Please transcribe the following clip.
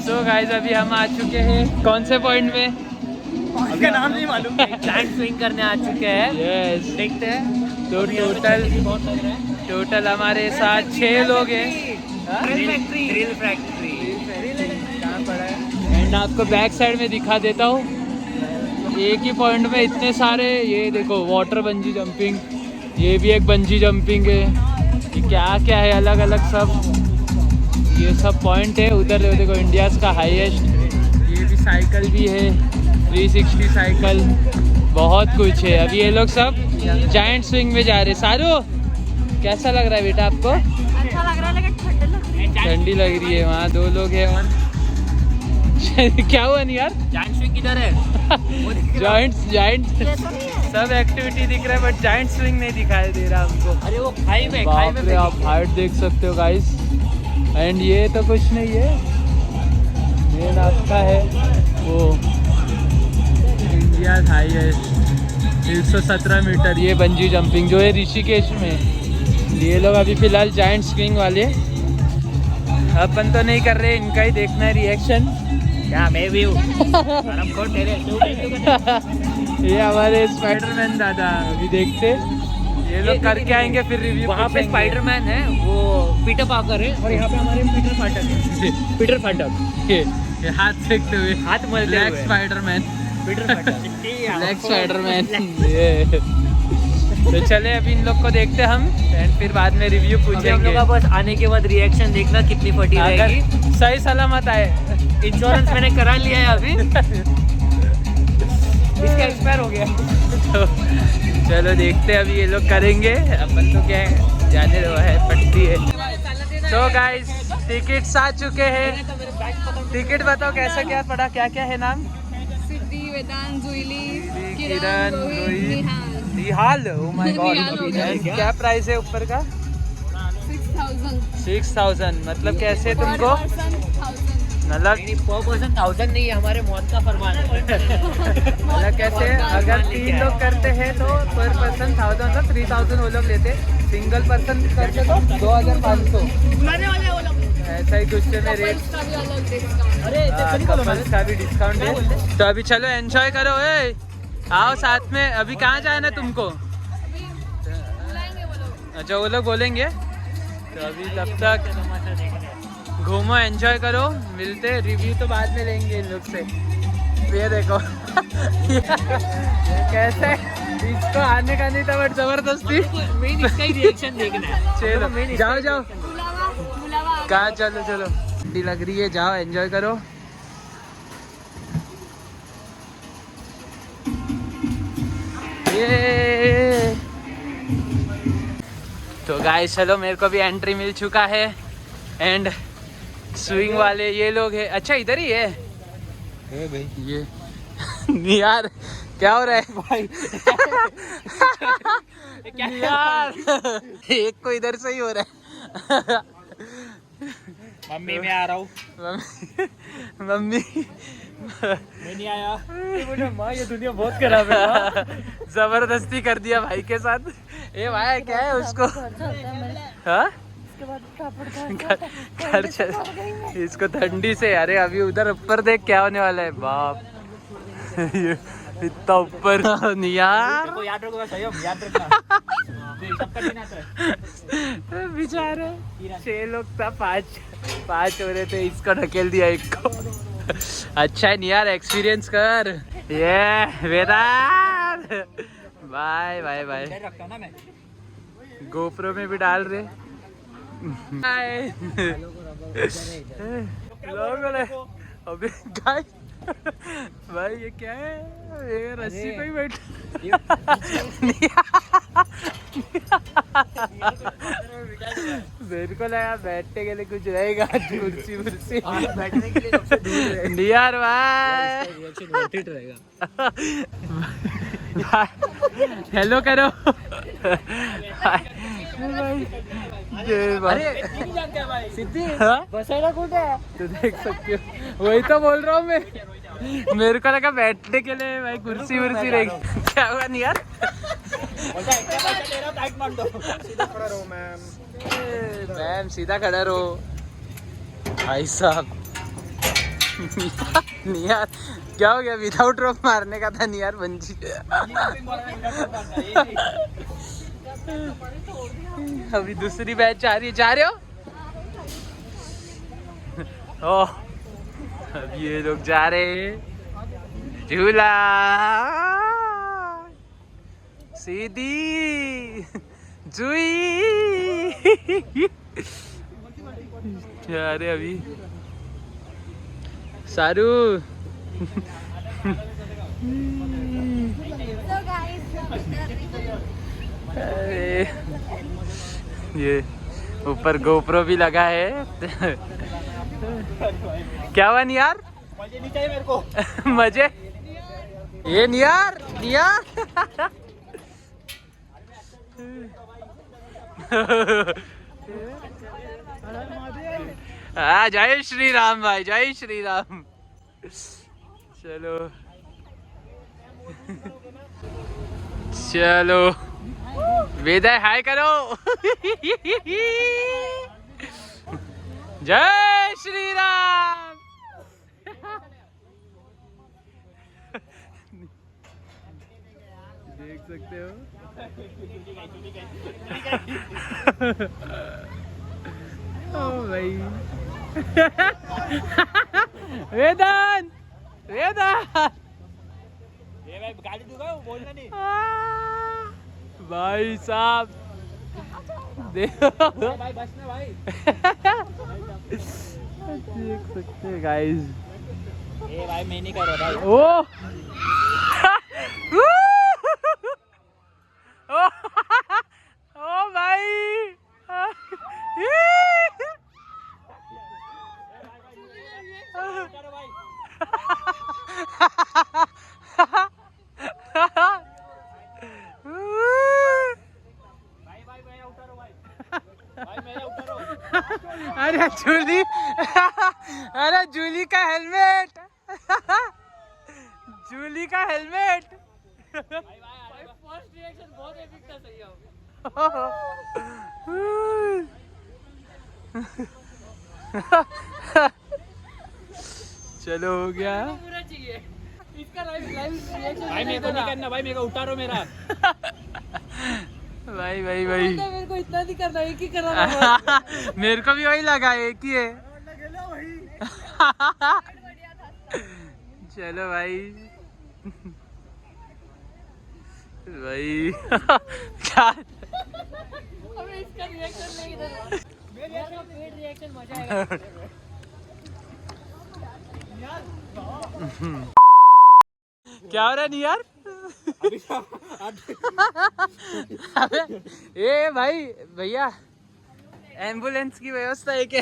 तो गाइस अभी हम आ चुके हैं कौन से पॉइंट में, उसका नाम नहीं मालूम। जायंट स्विंग करने आ चुके हैं। यस देखते हैं। तो टोटल हमारे साथ 6 लोग हैं। ड्रिल फैक्ट्री कहाँ पड़ा है एंड आपको बैक साइड में दिखा देता हूँ। एक ही पॉइंट में इतने सारे, ये देखो वाटर बंजी जंपिंग, ये भी एक बंजी जंपिंग है, ये क्या क्या है अलग अलग सब, ये सब पॉइंट है। उधर देखो इंडियाज़ का हाईएस्ट, ये भी साइकिल भी है 360 साइकिल, बहुत कुछ है। अभी ये लोग सब जायंट स्विंग में जा रहे। सारू कैसा लग रहा है बेटा आपको? अच्छा लग रहा है लेकिन ठंडी लग रही है। वहाँ 2 लोग हैं और क्या हुआ नहीं यार? जायंट स्विंग किधर है? जायंट ये तो नहीं है। सब एक्टिविटी दिख रहा है बट जायंट स्विंग नहीं दिखाई दे रहा हमको। अरे वो खाई में बाप रे, आप हाइट देख सकते हो गाइस। एंड ये तो कुछ नहीं है, मेन आपका है वो इंडिया हाईएस्ट 117 मीटर ये बंजी जंपिंग जो है ऋषिकेश में। ये लोग अभी फिलहाल जायंट स्विंग वाले, अपन तो नहीं कर रहे, इनका ही देखना है रिएक्शन। क्या मैं भी हूँ। ये हमारे स्पाइडरमैन दादा अभी देखते, ये लोग करके आएंगे फिर रिव्यू। वहाँ पे स्पाइडरमैन है, वो पीटर पाकर है, और यहाँ पे हमारे पीटर फाटक है। पीटर फाटक ये हाथ फेंकते हुए, हाथ मलते ब्लैक हुए। स्पाइडरमैन, पीटर फाटक ब्लैक स्पाइडरमैन। ये तो चले अभी इन लोग को देखते हम एंड फिर बाद में रिव्यू हम लोग पूछेंगे। का बस आने के बाद रिएक्शन देखना कितनी फटी रहेगी। अगर सही सलामत आए, इंश्योरेंस मैंने करा लिया है अभी, इसका एक्सपायर हो गया। तो चलो देखते हैं अभी ये लोग करेंगे, अपन तो क्या है जाने दो है पट्टी है। तो गाइस टिकट्स आ चुके हैं, टिकट बताओ कैसा क्या पड़ा, क्या क्या है नाम? सिद्धि, वेदांत, जुइली, किरण, रोहित, निहाल। निहाल, ओह माय गॉड। निहाल हो गया। क्या प्राइस है ऊपर का? 6000 6000 मतलब कैसे तुमको मतलब पर पर्सन 1000 नहीं है, हमारे मौत का फरमान है। मतलब कैसे अगर 3 लोग करते हैं तो पर पर्सन 1000 मतलब 3000 वो लोग लेते, सिंगल पर्सन करते तो 2500 ऐसा ही कुछ में रेट। का भी अलग डिस्काउंट। अरे कपल्स का भी डिस्काउंट है। तो अभी चलो एंजॉय करो, ए आओ साथ में। अभी कहाँ जाना है तुमको? बुलाएंगे वो लोग। अच्छा वो लोग बोलेंगे, तो अभी तब तक घूमो एंजॉय करो, मिलते रिव्यू तो बाद में लेंगे इन लोग से। ये देखो ये कैसे इसको आने का नहीं था बट जबरदस्ती। मेन इसका ही रिएक्शन देखना है। चलो जाओ जाओ, बुलावा कहाँ चलो चलो, ठंडी लग रही है, जाओ एंजॉय करो। ये तो गाइस चलो मेरे को भी एंट्री मिल चुका है एंड स्विंग वाले ये लोग हैं। अच्छा इधर ही है भाई ये यार क्या हो रहा है भाई यार एक को इधर से ही हो रहा है। मम्मी मैं आ रहा हूँ। मम्मी मैं नहीं आया। बोले माँ ये दुनिया बहुत खराब है। जबरदस्ती कर दिया भाई के साथ। ए भाई क्या है उसको, हाँ घर चल इसको ठंडी से। अरे अभी उधर ऊपर देख क्या होने वाला है, बाप ये इतना ऊपर यार देखो याद रखो, सही याद रखना। सबका दिन आता है। बेचारे 6 लोग था, 5 हो रहे थे, इसको ढकेल दिया एक को। अच्छा है नहीं यार, एक्सपीरियंस कर। ये वेदांत बाय बाय बाय। रखता ना मैं। गोप्रो में भी डाल रहे लोगों ने अबे गाइस भाई ये क्या है, ये रस्सी पे ही बैठ मेरे को लगा बैठने के लिए कुछ रहेगा, कुर्सी वुर्सी बैठने के लिए सबसे दूर है। यार भाई रिएक्शन वर्थ इट रहेगा। हेलो करो अरे नहीं जानते भाई। सिद्धि हाँ? बसेरा कौन है? तो देख सकते हो, वही तो बोल रहा हूँ मैं। मेरे को लगा बैठने के लिए भाई कुर्सी वुर्सी रहेगी। क्या हुआ नहीं यार? मैम सीधा खड़ा रहो भाई साहब। नियार क्या हो गया? विदाउट रोप मारने का था नियार बंजी। अभी दूसरी बैच आ रही है, जा रहे हो? ओह अब ये लोग जा रहे हैं झूला सीधी जुई। जा रहे अभी सारू। So guys, अरे ये ऊपर गोप्रो भी लगा है। क्या हुआ नियार? मजे नहीं चाहिए मेरे को। मजे ये नियार नियार। जय श्री राम भाई, जय श्री राम। चलो चलो वेदा हाय करो। जय श्री राम। देख सकते हो ओ भाई। वेदांत वेदांत ये भाई गाली दूंगा, वो बोलना नहीं। भाई साहब देखो भाई बस ना भाई। देख सकते हैं गाइस। ए भाई मैं नहीं कर रहा भाई। ओ ओ भाई। चलो भाई। भाई भाई मैं उतारो भाई। भाई मैं उतारो। अरे जूली, अरे जूली का हेलमेट। जूली का हेलमेट। भाई फर्स्ट रिएक्शन बहुत एपिक था, सही है। चलो हो गया। पूरा चाहिए इसका लाइव रिएक्शन। भाई मेरे को नहीं करना भाई, मेरे को उतारो मेरा। भाई भाई भाई मेरे को इतना नहीं करना, एक ही करना। मेरे को भी वही लगा, एक ही है। चलो भाई भाई क्या हमें इसका रिएक्शन नहीं इधर। मेरा पेड रिएक्शन मजा आएगा। क्या हो रहा है नहीं यार? अबे ए भाई भैया एम्बुलेंस की व्यवस्था है क्या?